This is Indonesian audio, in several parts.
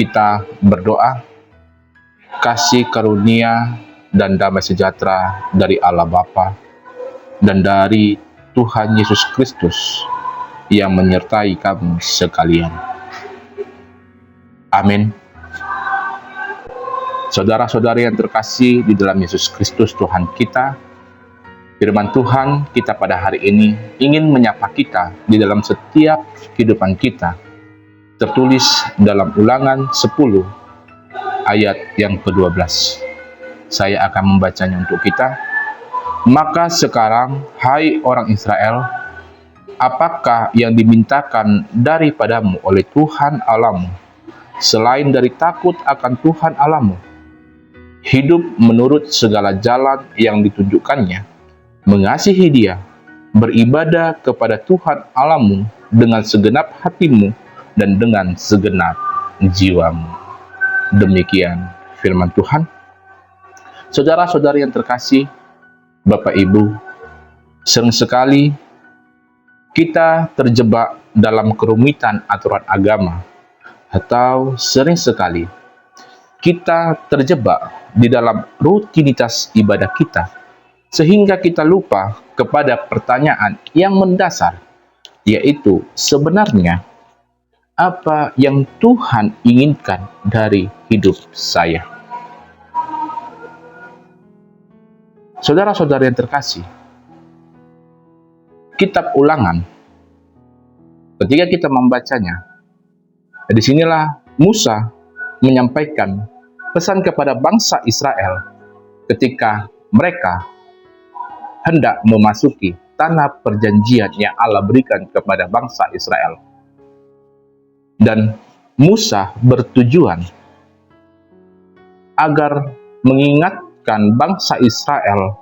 Kita berdoa, kasih karunia dan damai sejahtera dari Allah Bapa dan dari Tuhan Yesus Kristus yang menyertai kamu sekalian. Amin. Saudara-saudari yang terkasih di dalam Yesus Kristus Tuhan kita, firman Tuhan kita pada hari ini ingin menyapa kita di dalam setiap kehidupan kita. Tertulis dalam Ulangan 10 ayat yang ke-12. Saya akan membacanya untuk kita. Maka sekarang, hai orang Israel, apakah yang dimintakan daripadamu oleh Tuhan Allahmu, selain dari takut akan Tuhan Allahmu, hidup menurut segala jalan yang ditunjukkannya, mengasihi Dia, beribadah kepada Tuhan Allahmu dengan segenap hatimu dan dengan segenap jiwamu. Demikian firman Tuhan. Saudara-saudari yang terkasih, Bapak Ibu, sering sekali kita terjebak dalam kerumitan aturan agama, atau sering sekali kita terjebak di dalam rutinitas ibadah kita, sehingga kita lupa kepada pertanyaan yang mendasar, yaitu sebenarnya apa yang Tuhan inginkan dari hidup saya. Saudara-saudari yang terkasih, kitab Ulangan, ketika kita membacanya, disinilah Musa menyampaikan pesan kepada bangsa Israel ketika mereka hendak memasuki tanah perjanjian yang Allah berikan kepada bangsa Israel. Dan Musa bertujuan agar mengingatkan bangsa Israel,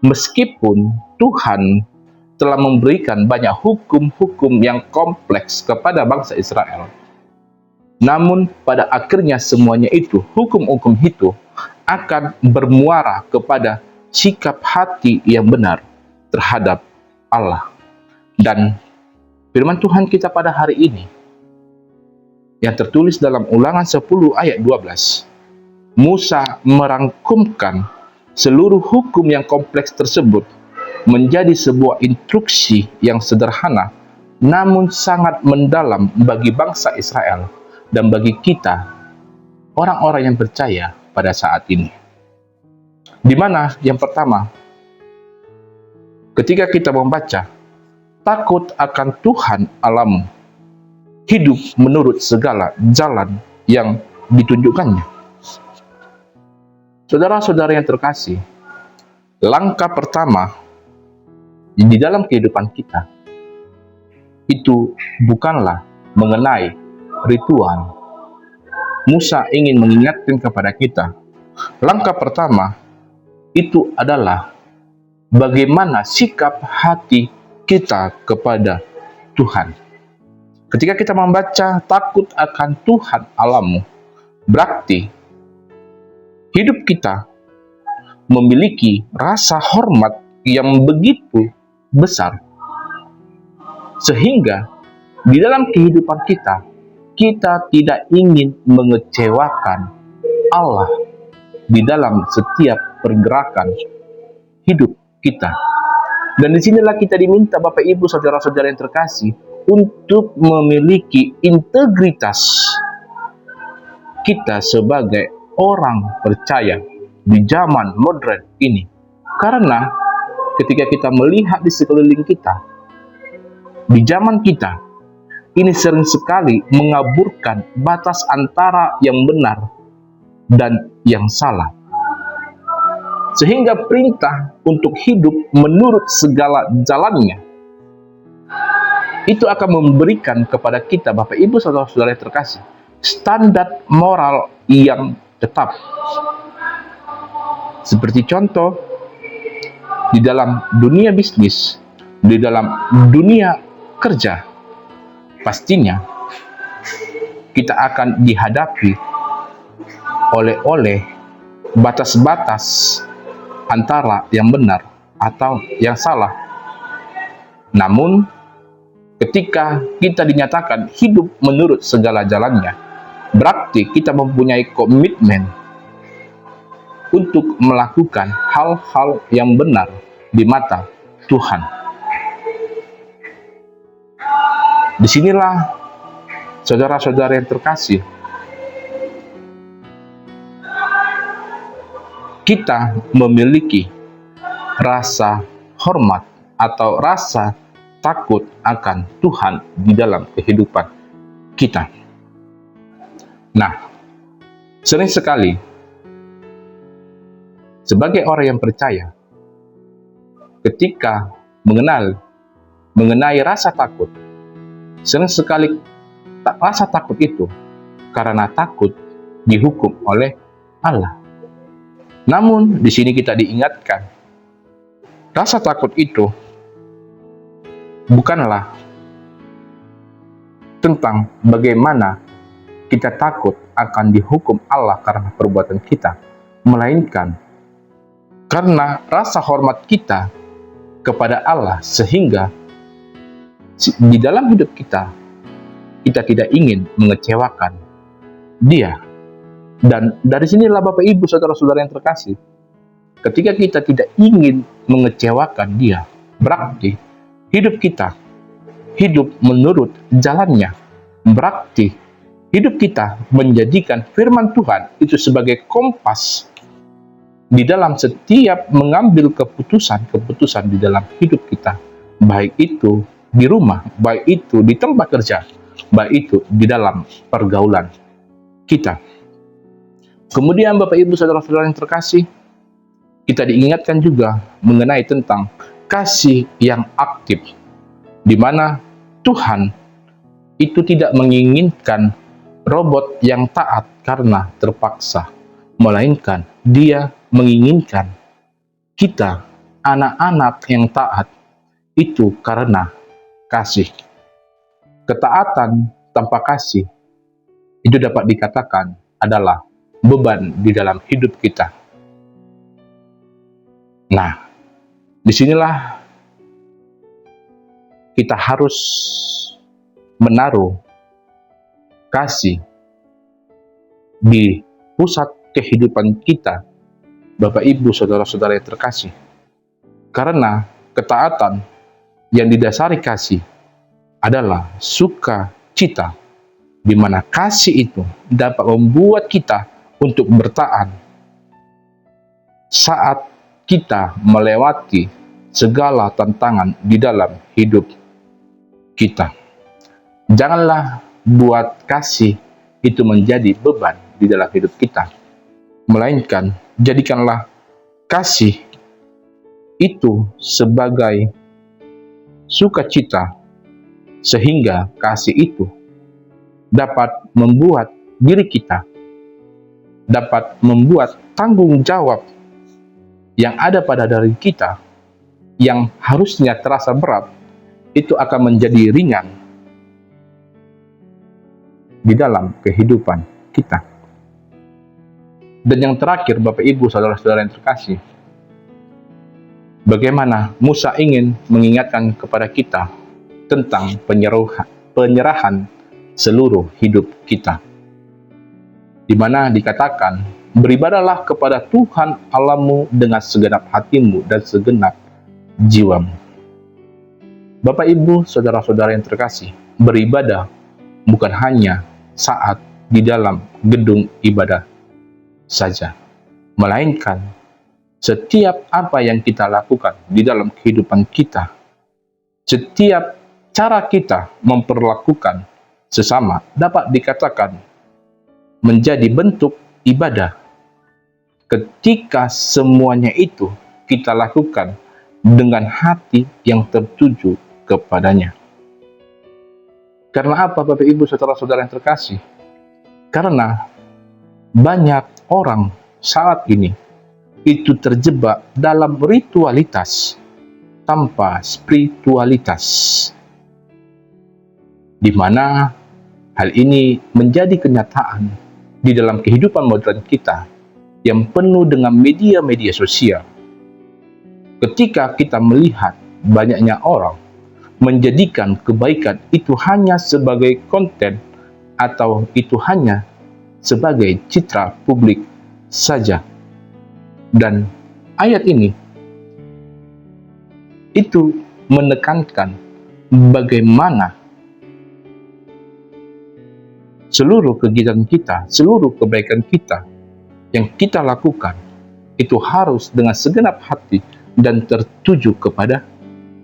meskipun Tuhan telah memberikan banyak hukum-hukum yang kompleks kepada bangsa Israel, namun pada akhirnya semuanya itu, hukum-hukum itu akan bermuara kepada sikap hati yang benar terhadap Allah. Dan firman Tuhan kita pada hari ini yang tertulis dalam Ulangan 10 ayat 12, Musa merangkumkan seluruh hukum yang kompleks tersebut menjadi sebuah instruksi yang sederhana namun sangat mendalam bagi bangsa Israel dan bagi kita, orang-orang yang percaya pada saat ini. Di mana yang pertama, ketika kita membaca, takut akan Tuhan Allahmu, hidup menurut segala jalan yang ditunjukkannya. Saudara-saudara yang terkasih, langkah pertama di dalam kehidupan kita itu bukanlah mengenai ritual. Musa ingin mengingatkan kepada kita, langkah pertama itu adalah bagaimana sikap hati kita kepada Tuhan. Ketika kita membaca takut akan Tuhan Allahmu, berarti hidup kita memiliki rasa hormat yang begitu besar, sehingga di dalam kehidupan kita tidak ingin mengecewakan Allah di dalam setiap pergerakan hidup kita. Dan disinilah kita diminta, Bapak Ibu, saudara-saudara yang terkasih, untuk memiliki integritas kita sebagai orang percaya di zaman modern ini. Karena ketika kita melihat di sekeliling kita, di zaman kita ini sering sekali mengaburkan batas antara yang benar dan yang salah, sehingga perintah untuk hidup menurut segala jalannya itu akan memberikan kepada kita, Bapak Ibu saudara-saudara yang terkasih, standar moral yang tetap. Seperti contoh, di dalam dunia bisnis, di dalam dunia kerja, pastinya kita akan dihadapi oleh batas-batas antara yang benar atau yang salah. Namun ketika kita dinyatakan hidup menurut segala jalannya, Berarti kita mempunyai komitmen untuk melakukan hal-hal yang benar di mata Tuhan. Disinilah saudara-saudara yang terkasih, kita memiliki rasa hormat atau rasa takut akan Tuhan di dalam kehidupan kita. Nah, sering sekali sebagai orang yang percaya, ketika mengenai rasa takut, sering sekali rasa takut itu karena takut dihukum oleh Allah. Namun di sini kita diingatkan, rasa takut itu bukanlah tentang bagaimana kita takut akan dihukum Allah karena perbuatan kita, melainkan karena rasa hormat kita kepada Allah, sehingga di dalam hidup kita tidak ingin mengecewakan Dia. Dan dari sinilah Bapak Ibu saudara-saudara yang terkasih, ketika kita tidak ingin mengecewakan Dia, berarti hidup kita hidup menurut jalannya. Berarti hidup kita menjadikan firman Tuhan itu sebagai kompas di dalam setiap mengambil keputusan di dalam hidup kita, baik itu di rumah, baik itu di tempat kerja, baik itu di dalam pergaulan kita. Kemudian Bapak Ibu saudara-saudara yang terkasih, kita diingatkan juga mengenai tentang kasih yang aktif, di mana Tuhan itu tidak menginginkan robot yang taat karena terpaksa, melainkan Dia menginginkan kita, anak-anak yang taat, itu karena kasih. Ketaatan tanpa kasih itu dapat dikatakan adalah beban di dalam hidup kita. Nah, disinilah kita harus menaruh kasih di pusat kehidupan kita, Bapak Ibu saudara-saudara yang terkasih. Karena ketaatan yang didasari kasih adalah sukacita, di mana kasih itu dapat membuat kita untuk bertahan saat kita melewati segala tantangan di dalam hidup kita. Janganlah buat kasih itu menjadi beban di dalam hidup kita, melainkan jadikanlah kasih itu sebagai sukacita, sehingga kasih itu dapat membuat diri kita, dapat membuat tanggung jawab yang ada pada diri kita, yang harusnya terasa berat, itu akan menjadi ringan di dalam kehidupan kita. Dan yang terakhir, Bapak Ibu saudara-saudara yang terkasih, bagaimana Musa ingin mengingatkan kepada kita tentang penyerahan seluruh hidup kita, di mana dikatakan, beribadahlah kepada Tuhan Allahmu dengan segenap hatimu dan segenap jiwamu. Bapak Ibu saudara-saudara yang terkasih, beribadah bukan hanya saat di dalam gedung ibadah saja, melainkan setiap apa yang kita lakukan di dalam kehidupan kita, setiap cara kita memperlakukan sesama dapat dikatakan menjadi bentuk ibadah, ketika semuanya itu kita lakukan dengan hati yang tertuju kepadanya. Karena apa, Bapak Ibu saudara-saudara yang terkasih? Karena banyak orang saat ini itu terjebak dalam ritualitas tanpa spiritualitas, di mana hal ini menjadi kenyataan di dalam kehidupan modern kita yang penuh dengan media-media sosial. Ketika kita melihat banyaknya orang menjadikan kebaikan itu hanya sebagai konten, atau itu hanya sebagai citra publik saja. Dan ayat ini itu menekankan bagaimana seluruh kegiatan kita, seluruh kebaikan kita yang kita lakukan itu harus dengan segenap hati dan tertuju kepada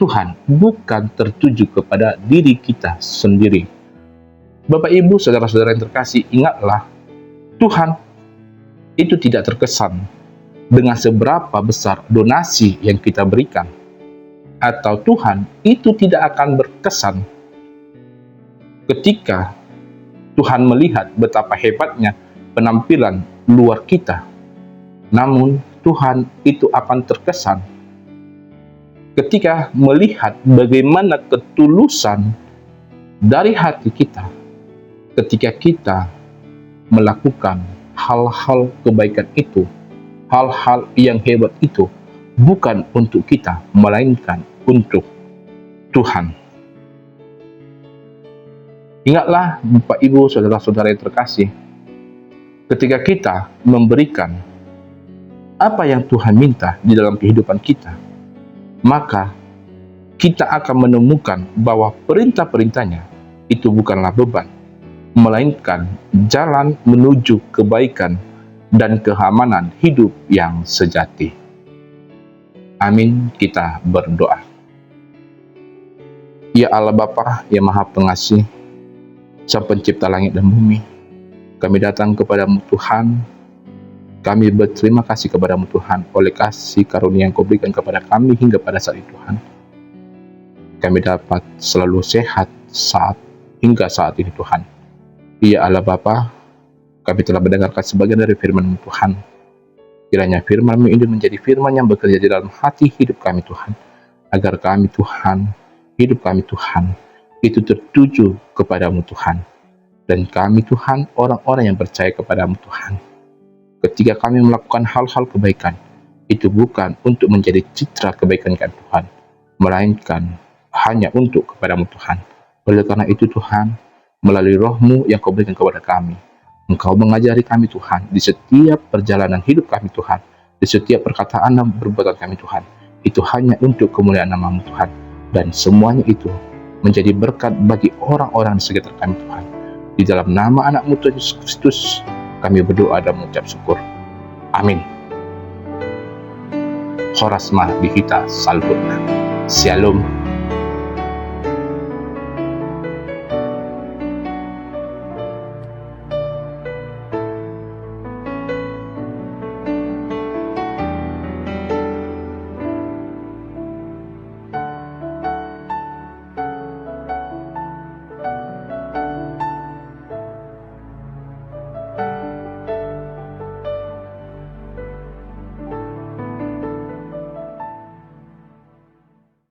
Tuhan, bukan tertuju kepada diri kita sendiri. Bapak, Ibu, saudara-saudara yang terkasih, ingatlah, Tuhan itu tidak terkesan dengan seberapa besar donasi yang kita berikan, atau Tuhan itu tidak akan berkesan ketika Tuhan melihat betapa hebatnya penampilan luar kita. Namun Tuhan itu akan terkesan ketika melihat bagaimana ketulusan dari hati kita ketika kita melakukan hal-hal kebaikan itu, hal-hal yang hebat itu, bukan untuk kita, melainkan untuk Tuhan. Ingatlah, Bapak, Ibu, saudara-saudara yang terkasih, ketika kita memberikan apa yang Tuhan minta di dalam kehidupan kita, maka kita akan menemukan bahwa perintah-perintahnya itu bukanlah beban, melainkan jalan menuju kebaikan dan keamanan hidup yang sejati. Amin. Kita berdoa. Ya Allah Bapa yang Maha Pengasih, Sang Pencipta langit dan bumi, kami datang kepadamu Tuhan. Kami berterima kasih kepadamu Tuhan oleh kasih karunia yang Kau berikan kepada kami hingga pada saat ini Tuhan. Kami dapat selalu sehat hingga saat ini Tuhan. Ya Allah Bapa, kami telah mendengarkan sebagian dari firman-Mu Tuhan. Kiranya firman-Mu ini menjadi firman yang bekerja di dalam hati hidup kami Tuhan, agar kami Tuhan, hidup kami Tuhan, itu tertuju kepadamu Tuhan. Dan kami Tuhan, orang-orang yang percaya kepadamu Tuhan, ketika kami melakukan hal-hal kebaikan, itu bukan untuk menjadi citra kebaikan kami Tuhan, melainkan hanya untuk kepadamu Tuhan. Oleh karena itu Tuhan, melalui roh-Mu yang Kau berikan kepada kami, Engkau mengajari kami Tuhan, di setiap perjalanan hidup kami Tuhan, di setiap perkataan dan perbuatan kami Tuhan, itu hanya untuk kemuliaan nama-Mu Tuhan. Dan semuanya itu menjadi berkat bagi orang-orang di sekitar kami Tuhan. Di dalam nama anak-Mu Tuhan Yesus Kristus, kami berdoa dan mengucap syukur. Amin. Horasma Bihita Salbutna. Shalom.